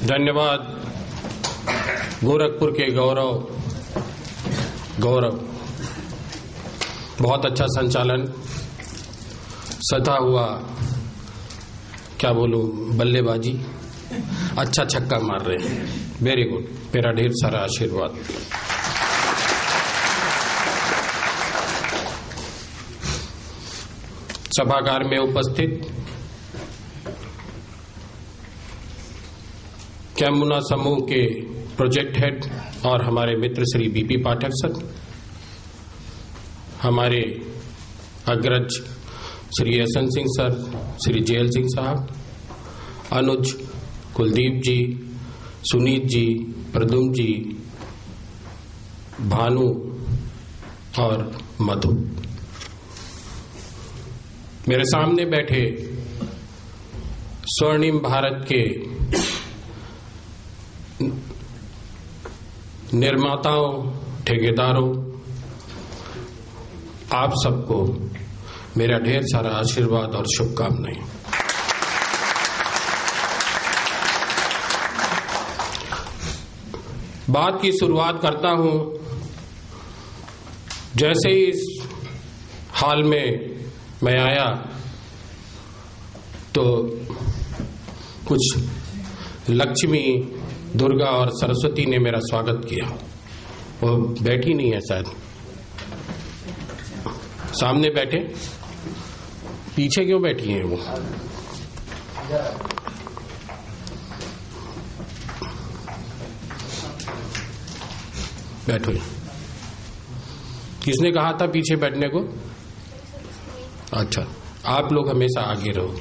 धन्यवाद। गोरखपुर के गौरव बहुत अच्छा संचालन, सधा हुआ क्या बोलूं बल्लेबाजी, अच्छा छक्का मार रहे हैं, वेरी गुड, मेरा ढेर सारा आशीर्वाद। सभागार में उपस्थित कैमुना समूह के प्रोजेक्ट हेड और हमारे मित्र श्री बीपी पाठक सर, हमारे अग्रज Shri SN Singh sir, Shri JL Singh साहब, अनुज, कुलदीप जी, सुनीत जी, प्रदुम जी, भानु और मधु, मेरे सामने बैठे स्वर्णिम भारत के निर्माताओं, ठेकेदारों, आप सबको मेरा ढेर सारा आशीर्वाद और शुभकामनाएं। बात की शुरुआत करता हूं। जैसे ही इस हाल में मैं आया तो कुछ लक्ष्मी, दुर्गा और सरस्वती ने मेरा स्वागत किया। वो बैठी नहीं है, शायद सामने बैठे, पीछे क्यों बैठी हैं वो? बैठो। किसने कहा था पीछे बैठने को? अच्छा, आप लोग हमेशा आगे रहो।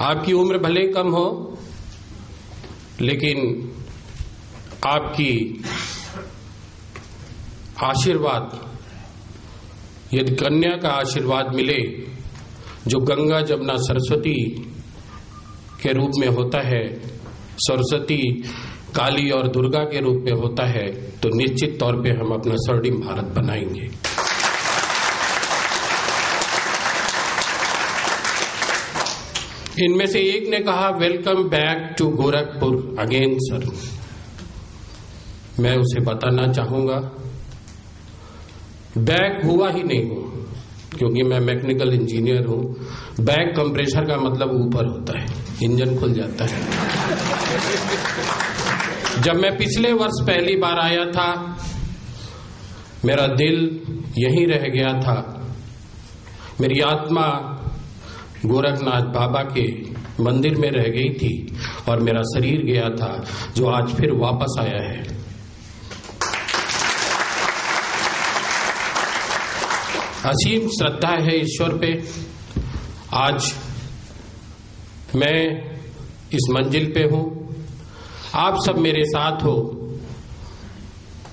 आपकी उम्र भले कम हो, लेकिन आपकी आशीर्वाद, यदि कन्या का आशीर्वाद मिले जो गंगा जमुना सरस्वती के रूप में होता है, सरस्वती काली और दुर्गा के रूप में होता है, तो निश्चित तौर पे हम अपना स्वर्णिम भारत बनाएंगे। इनमें से एक ने कहा, welcome back to Gorakhpur again sir. मैं उसे बताना चाहूंगा, बैक हुआ ही नहीं हूं, क्योंकि मैं मैकेनिकल इंजीनियर हूं। बैक कंप्रेसर का मतलब ऊपर होता है, इंजन खुल जाता है। जब मैं पिछले वर्ष पहली बार आया था, मेरा दिल यहीं रह गया था, मेरी आत्मा गोरखनाथ बाबा के मंदिर में रह गई थी और मेरा शरीर गया था, जो आज फिर वापस आया है। असीम श्रद्धा है ईश्वर पे। आज मैं इस मंजिल पे हूं, आप सब मेरे साथ हो।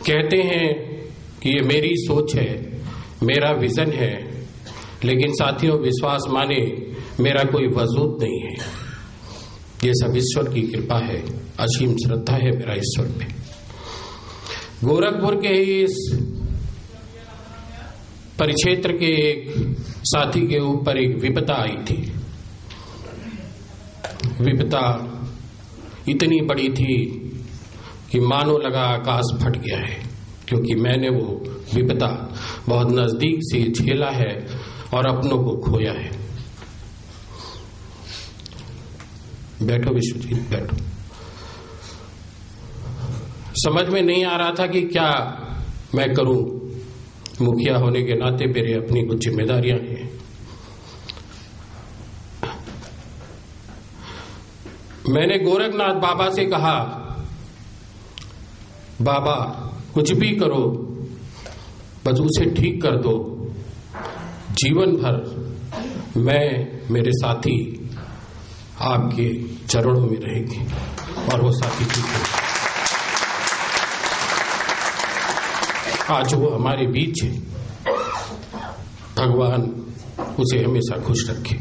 कहते हैं कि ये मेरी सोच है, मेरा विजन है, लेकिन साथियों विश्वास माने, मेरा कोई वजूद नहीं है। ये सब ईश्वर की कृपा है, असीम श्रद्धा है मेरा ईश्वर पे। गोरखपुर के ही इस परिक्षेत्र के एक साथी के ऊपर एक विपदा आई थी। विपदा इतनी बड़ी थी कि मानो लगा आकाश फट गया है, क्योंकि मैंने वो विपदा बहुत नजदीक से झेला है और अपनों को खोया है। बैठो विश्वजीत, बैठो। समझ में नहीं आ रहा था कि क्या मैं करूं। मुखिया होने के नाते मेरे अपनी कुछ जिम्मेदारियां हैं। मैंने गोरखनाथ बाबा से कहा, बाबा कुछ भी करो, बस उसे ठीक कर दो। जीवन भर मैं, मेरे साथी आपके चरणों में रहेंगे और वो साथी ठीक है। आज वो हमारे बीच है, भगवान उसे हमेशा खुश रखे।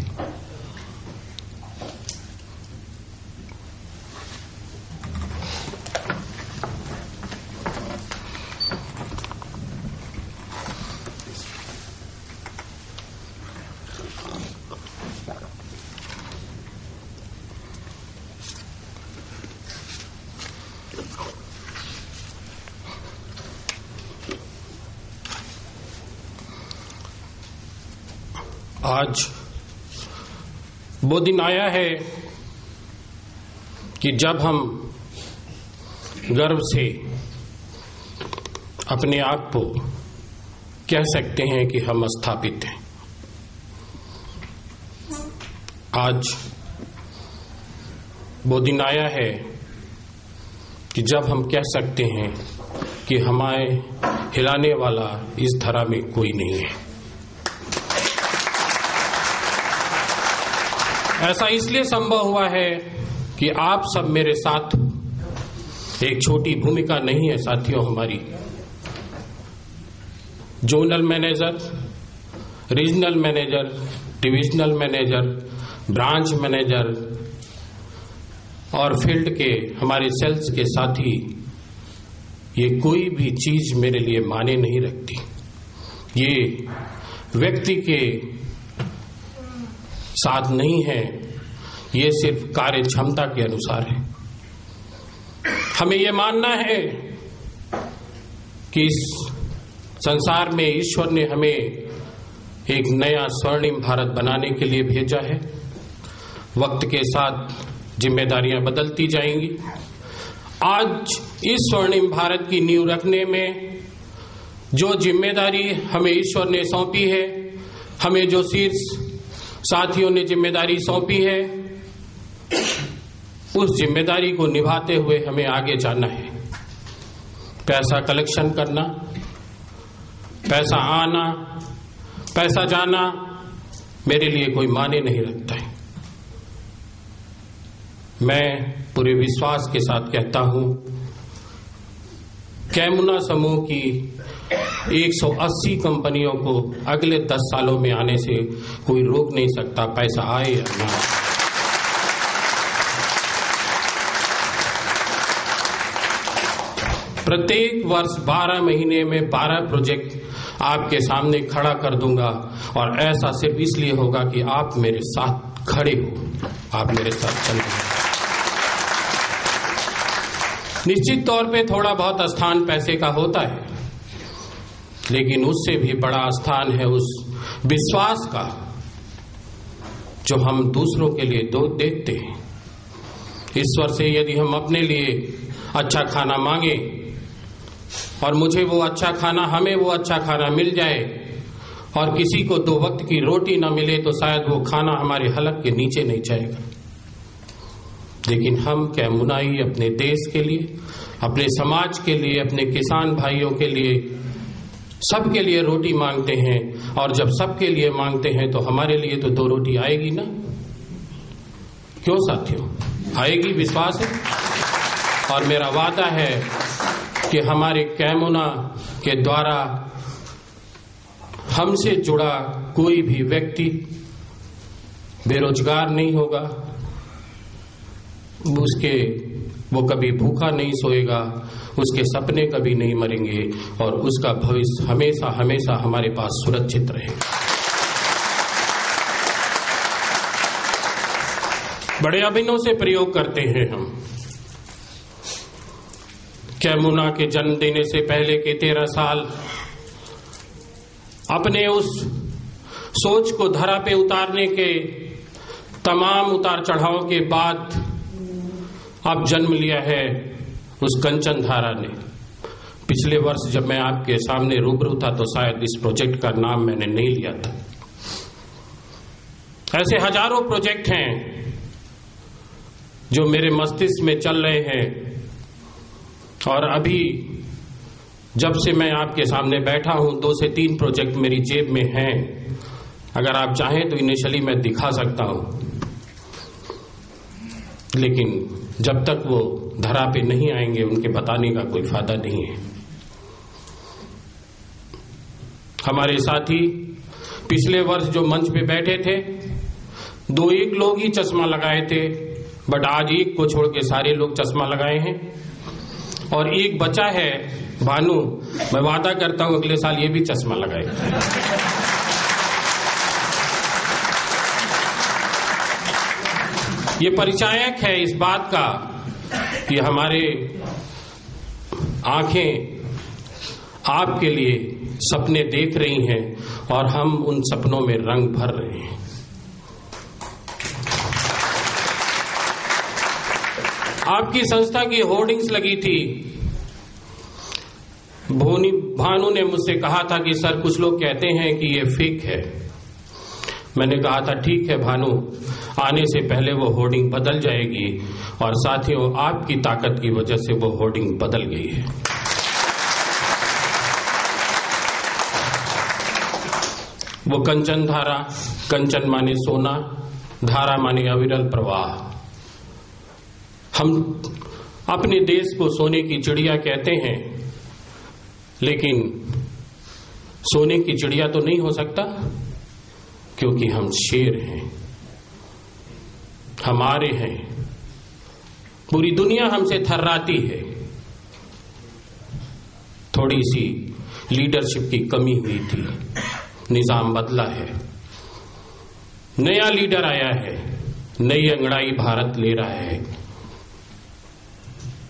आज वो दिन आया है कि जब हम गर्व से अपने आप को कह सकते हैं कि हम स्थापित हैं। आज वो दिन आया है कि जब हम कह सकते हैं कि हमारे हिलाने वाला इस धरा में कोई नहीं है। ऐसा इसलिए संभव हुआ है कि आप सब मेरे साथ हो। एक छोटी भूमिका नहीं है साथियों हमारी। Zonal manager, regional manager, divisional manager, branch manager और फील्ड के हमारे सेल्स के साथी, ये कोई भी चीज मेरे लिए माने नहीं रखती। ये व्यक्ति के साथ नहीं है, ये सिर्फ कार्य क्षमता के अनुसार है। हमें ये मानना है कि इस संसार में ईश्वर ने हमें एक नया स्वर्णिम भारत बनाने के लिए भेजा है। वक्त के साथ जिम्मेदारियां बदलती जाएंगी। आज इस स्वर्णिम भारत की नींव रखने में जो जिम्मेदारी हमें ईश्वर ने सौंपी है, हमें जो शीर्ष साथियों ने जिम्मेदारी सौंपी है, उस जिम्मेदारी को निभाते हुए हमें आगे जाना है। पैसा कलेक्शन करना, पैसा आना, पैसा जाना मेरे लिए कोई माने नहीं रखता है। मैं पूरे विश्वास के साथ कहता हूं, कैमुना समूह की 180 कंपनियों को अगले 10 सालों में आने से कोई रोक नहीं सकता, पैसा आए या ना। प्रत्येक वर्ष 12 महीने में 12 प्रोजेक्ट आपके सामने खड़ा कर दूंगा, और ऐसा सिर्फ इसलिए होगा कि आप मेरे साथ खड़े हो, आप मेरे साथ चल रहे। निश्चित तौर पे थोड़ा बहुत स्थान पैसे का होता है, लेकिन उससे भी बड़ा स्थान है उस विश्वास का जो हम दूसरों के लिए देते हैं। ईश्वर से यदि हम अपने लिए अच्छा खाना मांगे और मुझे वो अच्छा खाना, हमें वो अच्छा खाना मिल जाए, और किसी को 2 वक्त की रोटी ना मिले, तो शायद वो खाना हमारे हलक के नीचे नहीं जाएगा। लेकिन हम कैमुनाई अपने देश के लिए, अपने समाज के लिए, अपने किसान भाइयों के लिए, सबके लिए रोटी मांगते हैं। और जब सबके लिए मांगते हैं तो हमारे लिए तो 2 रोटी आएगी ना? क्यों साथियों? आएगी, विश्वास है। और मेरा वादा है कि हमारे कैमुना के द्वारा हमसे जुड़ा कोई भी व्यक्ति बेरोजगार नहीं होगा, वो कभी भूखा नहीं सोएगा, उसके सपने कभी नहीं मरेंगे, और उसका भविष्य हमेशा हमेशा हमारे पास सुरक्षित रहेगा। बड़े अभिनव से प्रयोग करते हैं हम। कैमुना के जन्म देने से पहले के 13 साल अपने उस सोच को धरा पे उतारने के तमाम उतार चढ़ाव के बाद अब जन्म लिया है उस कंचन धारा ने। पिछले वर्ष जब मैं आपके सामने रूबरू था तो शायद इस प्रोजेक्ट का नाम मैंने नहीं लिया था। ऐसे हजारों प्रोजेक्ट हैं जो मेरे मस्तिष्क में चल रहे हैं, और अभी जब से मैं आपके सामने बैठा हूं 2 से 3 प्रोजेक्ट मेरी जेब में हैं। अगर आप चाहें तो इनिशियली मैं दिखा सकता हूं, लेकिन जब तक वो धरा पे नहीं आएंगे उनके बताने का कोई फायदा नहीं है। हमारे साथी पिछले वर्ष जो मंच पे बैठे थे, 2-1 लोग ही चश्मा लगाए थे, बट आज एक को छोड़ के सारे लोग चश्मा लगाए हैं। और एक बचा है भानु, मैं वादा करता हूं अगले साल ये भी चश्मा लगाए। ये परिचायक है इस बात का कि हमारे आंखें आपके लिए सपने देख रही हैं, और हम उन सपनों में रंग भर रहे हैं। आपकी संस्था की होर्डिंग्स लगी थी। भानु ने मुझसे कहा था कि सर कुछ लोग कहते हैं कि ये फेक है। मैंने कहा था ठीक है भानु, आने से पहले वो होर्डिंग बदल जाएगी, और साथियों आपकी ताकत की वजह से वो होर्डिंग बदल गई है। वो कंचन धारा, कंचन माने सोना, धारा माने अविरल प्रवाह। हम अपने देश को सोने की चिड़िया कहते हैं, लेकिन सोने की चिड़िया तो नहीं हो सकता, क्योंकि हम शेर हैं, हमारे हैं। पूरी दुनिया हमसे थर्राती है। थोड़ी सी लीडरशिप की कमी हुई थी, निजाम बदला है, नया लीडर आया है, नई अंगड़ाई भारत ले रहा है।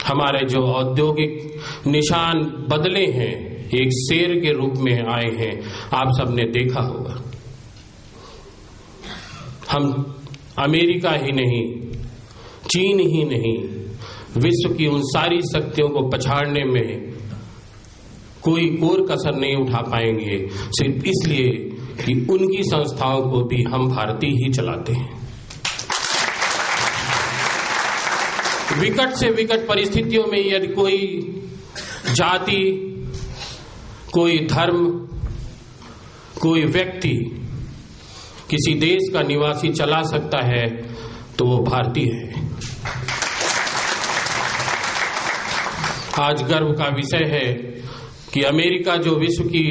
हमारे जो औद्योगिक निशान बदले हैं, एक शेर के रूप में आए हैं, आप सबने देखा होगा। हम अमेरिका ही नहीं, चीन ही नहीं, विश्व की उन सारी शक्तियों को पछाड़ने में कोई कोर कसर नहीं उठा पाएंगे, सिर्फ इसलिए कि उनकी संस्थाओं को भी हम भारतीय ही चलाते हैं। विकट से विकट परिस्थितियों में यदि कोई जाति, कोई धर्म, कोई व्यक्ति किसी देश का निवासी चला सकता है तो वो भारतीय है। आज गर्व का विषय है कि अमेरिका जो विश्व की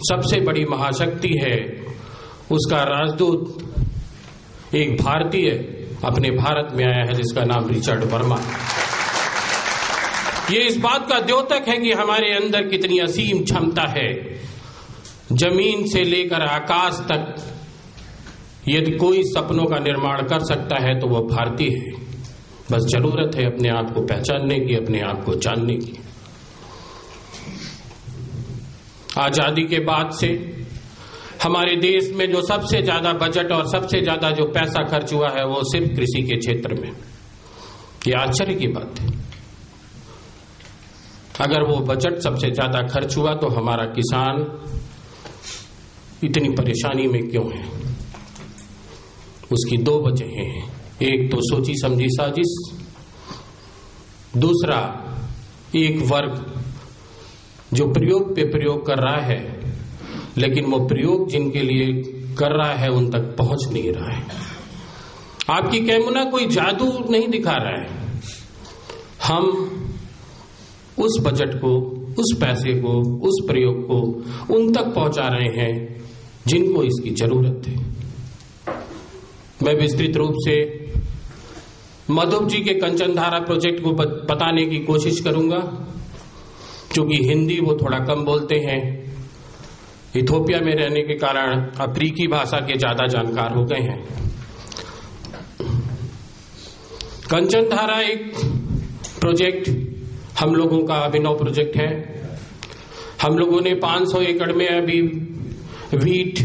सबसे बड़ी महाशक्ति है, उसका राजदूत एक भारतीय अपने भारत में आया है, जिसका नाम रिचर्ड वर्मा है। ये इस बात का द्योतक है कि हमारे अंदर कितनी असीम क्षमता है। जमीन से लेकर आकाश तक यदि कोई सपनों का निर्माण कर सकता है तो वो भारतीय है। बस जरूरत है अपने आप को पहचानने की, अपने आप को जानने की। आजादी के बाद से हमारे देश में जो सबसे ज्यादा बजट और सबसे ज्यादा जो पैसा खर्च हुआ है वो सिर्फ कृषि के क्षेत्र में। ये आश्चर्य की बात है। अगर वो बजट सबसे ज्यादा खर्च हुआ तो हमारा किसान इतनी परेशानी में क्यों है? उसकी दो वजह हैं। एक तो सोची समझी साजिश, दूसरा एक वर्ग जो प्रयोग पे प्रयोग कर रहा है, लेकिन वो प्रयोग जिनके लिए कर रहा है उन तक पहुंच नहीं रहा है। आपकी कैमुना कोई जादू नहीं दिखा रहा है। हम उस बजट को, उस पैसे को, उस प्रयोग को उन तक पहुंचा रहे हैं जिनको इसकी जरूरत है। मैं विस्तृत रूप से मधुप जी के कंचन धारा प्रोजेक्ट को बताने की कोशिश करूंगा, क्योंकि हिंदी वो थोड़ा कम बोलते हैं। इथोपिया में रहने के कारण अफ्रीकी भाषा के ज्यादा जानकार हो गए हैं। कंचन धारा एक प्रोजेक्ट हम लोगों का अभिनव प्रोजेक्ट है। हम लोगों ने 500 एकड़ में अभी वीट,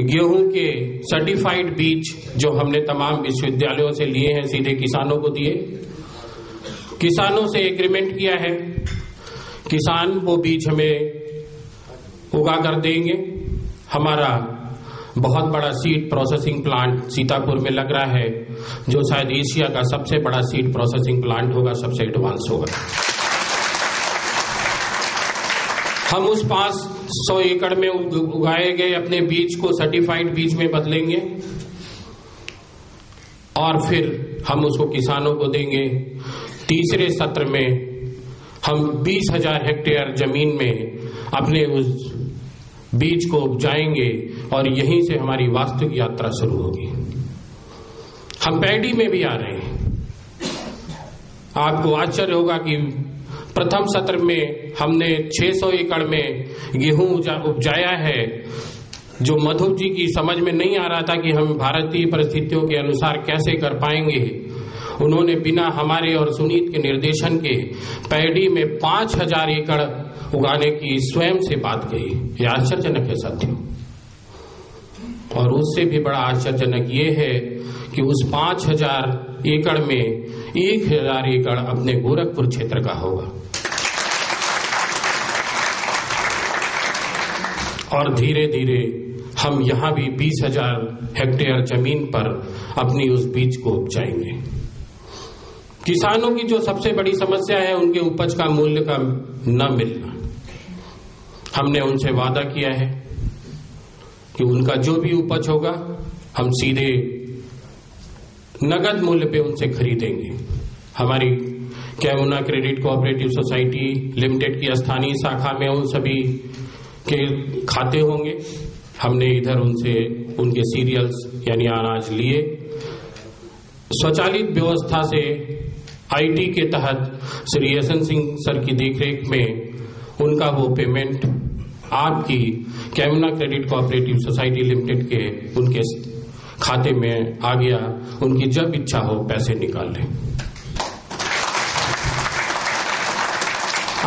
गेहूं के सर्टिफाइड बीज जो हमने तमाम विश्वविद्यालयों से लिए हैं, सीधे किसानों को दिए। किसानों से एग्रीमेंट किया है, किसान वो बीज हमें उगा कर देंगे। हमारा बहुत बड़ा सीड प्रोसेसिंग प्लांट सीतापुर में लग रहा है, जो शायद एशिया का सबसे बड़ा सीड प्रोसेसिंग प्लांट होगा, सबसे एडवांस होगा। हम उस 500 एकड़ में उगाए गए अपने बीज को सर्टिफाइड बीज में बदलेंगे और फिर हम उसको किसानों को देंगे। तीसरे सत्र में हम 20,000 हेक्टेयर जमीन में अपने उस बीज को उपजाएंगे और यहीं से हमारी वास्तविक यात्रा शुरू होगी। हम पैडी में भी आ रहे हैं। आपको आश्चर्य होगा कि प्रथम सत्र में हमने 600 एकड़ में गेहूं उपजाया है, जो मधुप जी की समझ में नहीं आ रहा था कि हम भारतीय परिस्थितियों के अनुसार कैसे कर पाएंगे। उन्होंने बिना हमारे और सुनीत के निर्देशन के पैडी में 5,000 एकड़ उगाने की स्वयं से बात कही। यह आश्चर्यजनक है साथियों। और उससे भी बड़ा आश्चर्यजनक ये है कि उस 5000 एकड़ में 1000 एकड़ अपने गोरखपुर क्षेत्र का होगा। और धीरे धीरे हम यहां भी 20,000 हेक्टेयर जमीन पर अपनी उस बीज को उपजाएंगे। किसानों की जो सबसे बड़ी समस्या है उनके उपज का मूल्य का न मिलना। हमने उनसे वादा किया है कि उनका जो भी उपज होगा हम सीधे नगद मूल्य पे उनसे खरीदेंगे। हमारी कैमुना क्रेडिट कोऑपरेटिव सोसाइटी लिमिटेड की स्थानीय शाखा में उन सभी के खाते होंगे। हमने इधर उनसे उनके सीरियल्स यानी अनाज लिए। स्वचालित व्यवस्था से आईटी के तहत श्री यशन सिंह सर की देखरेख में उनका वो पेमेंट आपकी कैमुना क्रेडिट कोऑपरेटिव सोसाइटी लिमिटेड के उनके खाते में आ गया। उनकी जब इच्छा हो पैसे निकाल लें।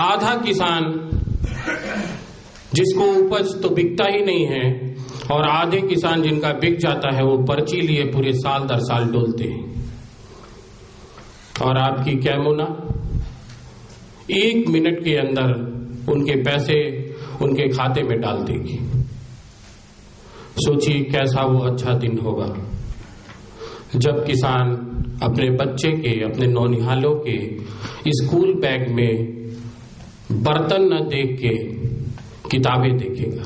आधा किसान जिसको उपज तो बिकता ही नहीं है और आधे किसान जिनका बिक जाता है वो पर्ची लिए पूरे साल दर साल डोलते हैं। और आपकी कैमुना 1 मिनट के अंदर उनके पैसे उनके खाते में डाल देगी। सोचिए कैसा वो अच्छा दिन होगा जब किसान अपने बच्चे के, अपने नौनिहालों के स्कूल बैग में बर्तन न देख के किताबें देखेगा।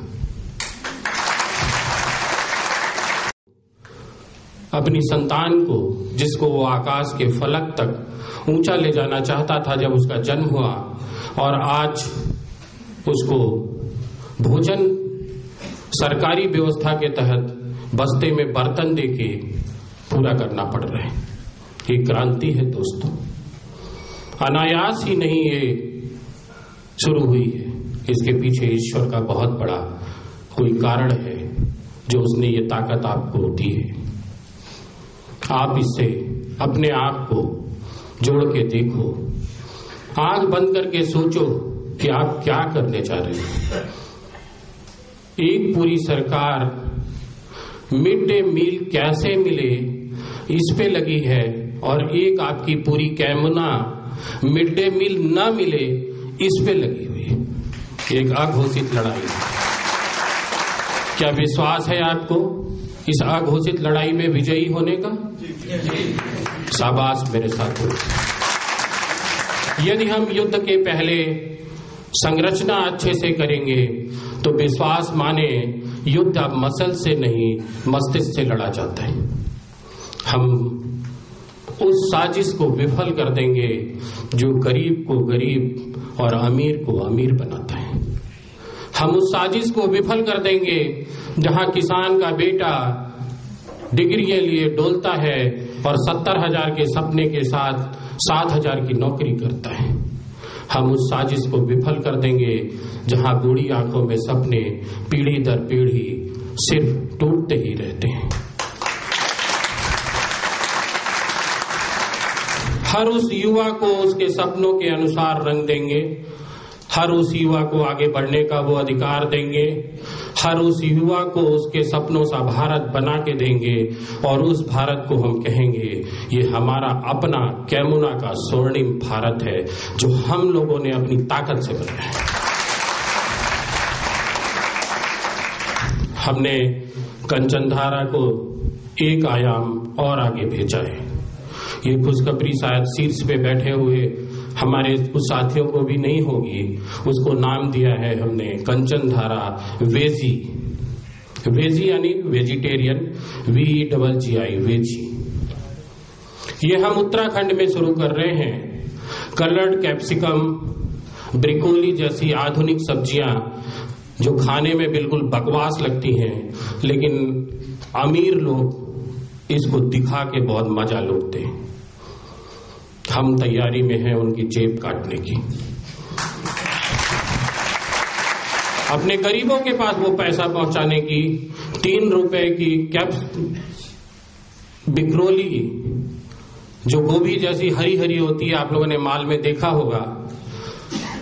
अपनी संतान को, जिसको वो आकाश के फलक तक ऊंचा ले जाना चाहता था जब उसका जन्म हुआ, और आज उसको भोजन सरकारी व्यवस्था के तहत बस्ते में बर्तन देके पूरा करना पड़ रहा है। ये क्रांति है दोस्तों, अनायास ही नहीं ये शुरू हुई है। इसके पीछे ईश्वर का बहुत बड़ा कोई कारण है जो उसने ये ताकत आपको दी है। आप इससे अपने आप को जोड़ के देखो, आंख बंद करके सोचो कि आप क्या करने जा रहे हो। एक पूरी सरकार मिड डे मील कैसे मिले इस पे लगी है और एक आपकी पूरी कैमुना मिड डे मील न मिले इस पे लगी हुई है। एक अघोषित लड़ाई। क्या विश्वास है आपको इस अघोषित लड़ाई में विजयी होने का? शाबाश मेरे साथियों। यदि हम युद्ध के पहले संरचना अच्छे से करेंगे तो विश्वास माने युद्ध अब मसल से नहीं मस्तिष्क से लड़ा जाता है। हम उस साजिश को विफल कर देंगे जो गरीब को गरीब और अमीर को अमीर बनाता है। हम उस साजिश को विफल कर देंगे जहां किसान का बेटा डिग्रियां लिए डोलता है और 70,000 के सपने के साथ 7,000 की नौकरी करता है। हम उस साजिश को विफल कर देंगे जहां बूढ़ी आंखों में सपने पीढ़ी दर पीढ़ी सिर्फ टूटते ही रहते हैं। हर उस युवा को उसके सपनों के अनुसार रंग देंगे, हर उस युवा को आगे बढ़ने का वो अधिकार देंगे, हर उस युवा को उसके सपनों सा भारत बना के देंगे और उस भारत को हम कहेंगे ये हमारा अपना कैमुना का स्वर्णिम भारत है जो हम लोगों ने अपनी ताकत से बनाया है। हमने कंचनधारा को एक आयाम और आगे भेजा है। ये खुशखबरी शायद शीर्ष पे बैठे हुए हमारे कुछ साथियों को भी नहीं होगी। उसको नाम दिया है हमने कंचनधारा वेजी। वेजी यानी वेजिटेरियन, VEGI वेजी। ये हम उत्तराखंड में शुरू कर रहे हैं। कलर्ड कैप्सिकम, ब्रिकोली जैसी आधुनिक सब्जियां जो खाने में बिल्कुल बकवास लगती हैं, लेकिन अमीर लोग इसको दिखा के बहुत मजा लूटते हैं। हम तैयारी में हैं उनकी जेब काटने की। अपने गरीबों के पास वो पैसा पहुंचाने की। 3 रुपए की बिक्रोली जो गोभी जैसी हरी हरी होती है, आप लोगों ने माल में देखा होगा,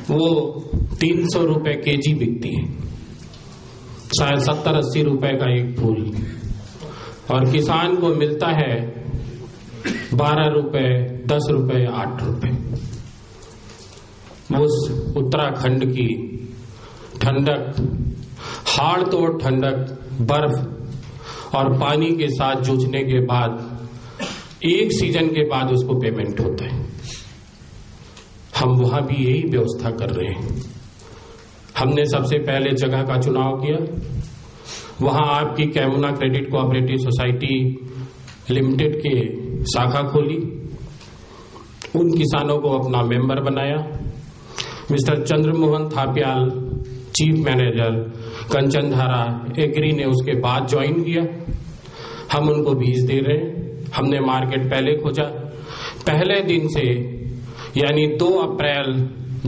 वो 300 रुपए केजी बिकती है। शायद 70-80 रुपए का एक फूल। और किसान को मिलता है 12 रुपए, 10 रुपए, 8 रुपए। उस उत्तराखंड की ठंडक, हाड़ तोड़ ठंडक, बर्फ और पानी के साथ जूझने के बाद एक सीजन के बाद उसको पेमेंट होता है। हम वहां भी यही व्यवस्था कर रहे हैं। हमने सबसे पहले जगह का चुनाव किया, वहां आपकी कैमुना क्रेडिट कोऑपरेटिव सोसाइटी लिमिटेड के शाखा खोली, उन किसानों को अपना मेंबर बनाया। Mister Chandramohan Thapliyal, chief manager, Kanchandhara agri ने उसके बाद ज्वाइन किया। हम उनको बीज दे रहे हैं। हमने मार्केट पहले खोजा। पहले दिन से यानी 2 अप्रैल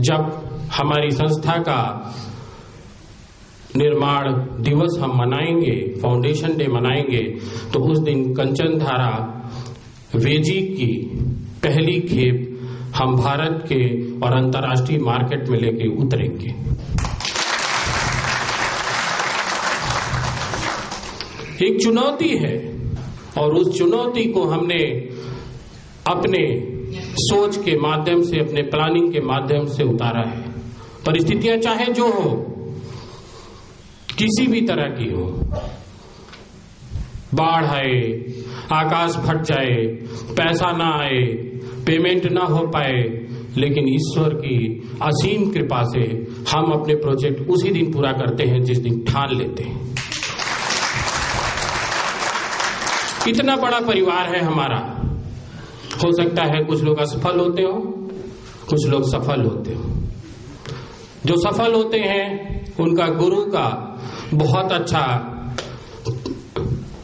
जब हमारी संस्था का निर्माण दिवस हम मनाएंगे, फाउंडेशन डे मनाएंगे, तो उस दिन कंचनधारा वेजी की पहली खेप हम भारत के और अंतर्राष्ट्रीय मार्केट में लेके उतरेंगे। एक चुनौती है और उस चुनौती को हमने अपने सोच के माध्यम से, अपने प्लानिंग के माध्यम से उतारा है। परिस्थितियां चाहे जो हो, किसी भी तरह की हो, बाढ़ आए, आकाश फट जाए, पैसा ना आए, पेमेंट ना हो पाए, लेकिन ईश्वर की असीम कृपा से हम अपने प्रोजेक्ट उसी दिन पूरा करते हैं जिस दिन ठान लेते हैं। इतना बड़ा परिवार है हमारा। हो सकता है कुछ लोग असफल होते हो, कुछ लोग सफल होते हो। जो सफल होते हैं उनका गुरु का बहुत अच्छा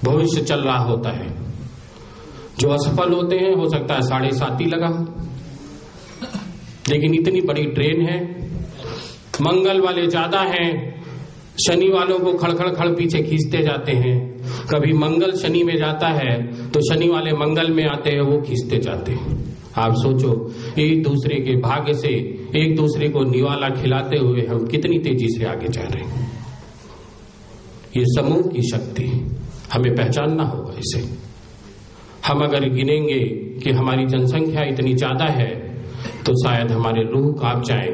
भविष्य चल रहा होता है। जो असफल होते हैं हो सकता है 7.5 लगा हो, लेकिन इतनी बड़ी ट्रेन है, मंगल वाले ज्यादा हैं, शनि वालों को खड़ पीछे खींचते जाते हैं। कभी मंगल शनि में जाता है तो शनि वाले मंगल में आते हैं, वो खींचते जाते हैं। आप सोचो, एक दूसरे के भाग्य से एक दूसरे को निवाला खिलाते हुए हम कितनी तेजी से आगे जा रहे हैं। ये समूह की शक्ति हमें पहचानना होगा। इसे हम अगर गिनेंगे कि हमारी जनसंख्या इतनी ज्यादा है तो शायद हमारे रूह कांप जाए।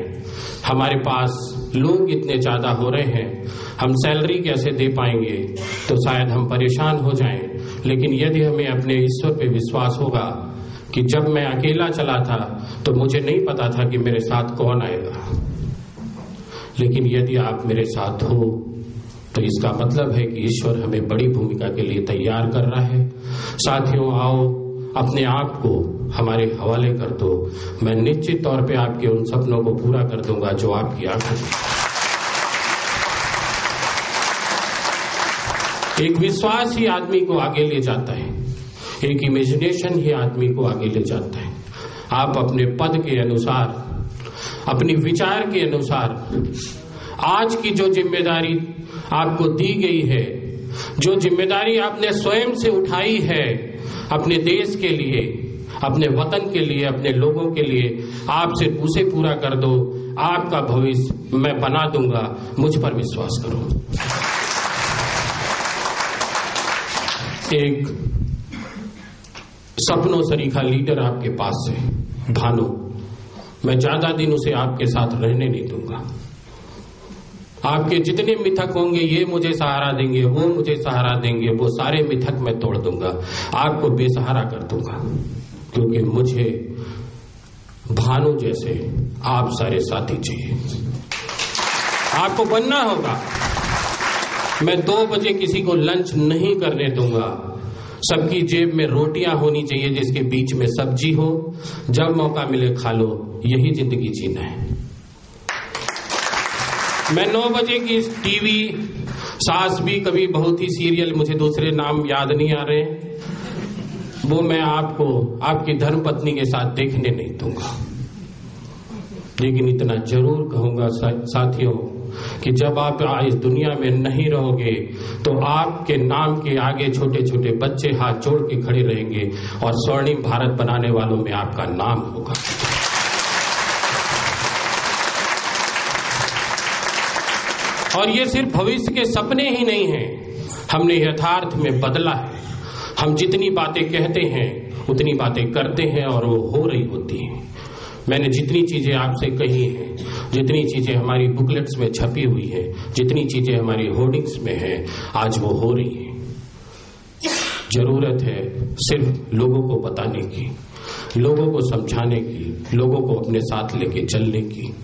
हमारे पास लोग इतने ज्यादा हो रहे हैं, हम सैलरी कैसे दे पाएंगे, तो शायद हम परेशान हो जाएं। लेकिन यदि हमें अपने ईश्वर पे विश्वास होगा कि जब मैं अकेला चला था तो मुझे नहीं पता था कि मेरे साथ कौन आएगा, लेकिन यदि आप मेरे साथ हो तो इसका मतलब है कि ईश्वर हमें बड़ी भूमिका के लिए तैयार कर रहा है। साथियों, आओ अपने आप को हमारे हवाले कर दो। मैं निश्चित तौर पे आपके उन सपनों को पूरा कर दूंगा जो आपकी आंखों में। एक विश्वास ही आदमी को आगे ले जाता है, एक इमेजिनेशन ही आदमी को आगे ले जाता है। आप अपने पद के अनुसार, अपनी विचार के अनुसार आज की जो जिम्मेदारी आपको दी गई है, जो जिम्मेदारी आपने स्वयं से उठाई है अपने देश के लिए, अपने वतन के लिए, अपने लोगों के लिए, आप सिर्फ उसे पूरा कर दो। आपका भविष्य मैं बना दूंगा, मुझ पर विश्वास करो। एक सपनों सरीखा लीडर आपके पास है, भानु। मैं ज्यादा दिन उसे आपके साथ रहने नहीं दूंगा। आपके जितने मिथक होंगे, ये मुझे सहारा देंगे, वो मुझे सहारा देंगे, वो सारे मिथक मैं तोड़ दूंगा, आपको बेसहारा कर दूंगा। क्योंकि मुझे भानु जैसे आप सारे साथी चाहिए। आपको बनना होगा। मैं 2 बजे किसी को लंच नहीं करने दूंगा। सबकी जेब में रोटियां होनी चाहिए जिसके बीच में सब्जी हो, जब मौका मिले खा लो। यही जिंदगी जीना है। मैं 9 बजे की टीवी, सास भी कभी बहुत ही सीरियल, मुझे दूसरे नाम याद नहीं आ रहे, वो मैं आपको आपकी धर्मपत्नी के साथ देखने नहीं दूंगा। लेकिन इतना जरूर कहूंगा साथियों कि जब आप इस दुनिया में नहीं रहोगे तो आपके नाम के आगे छोटे छोटे बच्चे हाथ जोड़ के खड़े रहेंगे और स्वर्णिम भारत बनाने वालों में आपका नाम होगा। और ये सिर्फ भविष्य के सपने ही नहीं हैं, हमने यथार्थ में बदला है। हम जितनी बातें कहते हैं उतनी बातें करते हैं और वो हो रही होती हैं। मैंने जितनी चीजें आपसे कही हैं, जितनी चीजें हमारी बुकलेट्स में छपी हुई है, जितनी चीजें हमारी होर्डिंग्स में है, आज वो हो रही है। जरूरत है सिर्फ लोगों को बताने की, लोगों को समझाने की, लोगों को अपने साथ लेके चलने की।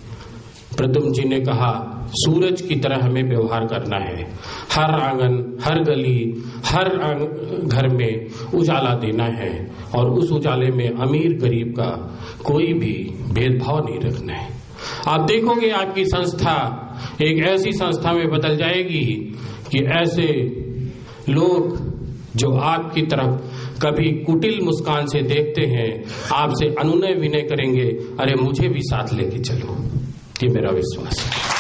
प्रद्युम्न जी ने कहा, सूरज की तरह हमें व्यवहार करना है। हर आंगन, हर गली, हर घर में उजाला देना है और उस उजाले में अमीर गरीब का कोई भी भेदभाव नहीं रखना है। आप देखोगे आपकी संस्था एक ऐसी संस्था में बदल जाएगी कि ऐसे लोग जो आपकी तरफ कभी कुटिल मुस्कान से देखते हैं, आपसे अनुनय विनय करेंगे, अरे मुझे भी साथ लेके चलो। ये मेरा विश्वास है।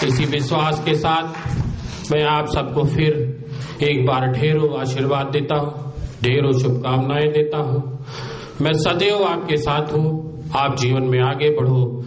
इसी विश्वास के साथ मैं आप सबको फिर एक बार ढेरों आशीर्वाद देता हूं, ढेरों शुभकामनाएं देता हूं। मैं सदैव आपके साथ हूं। आप जीवन में आगे बढ़ो,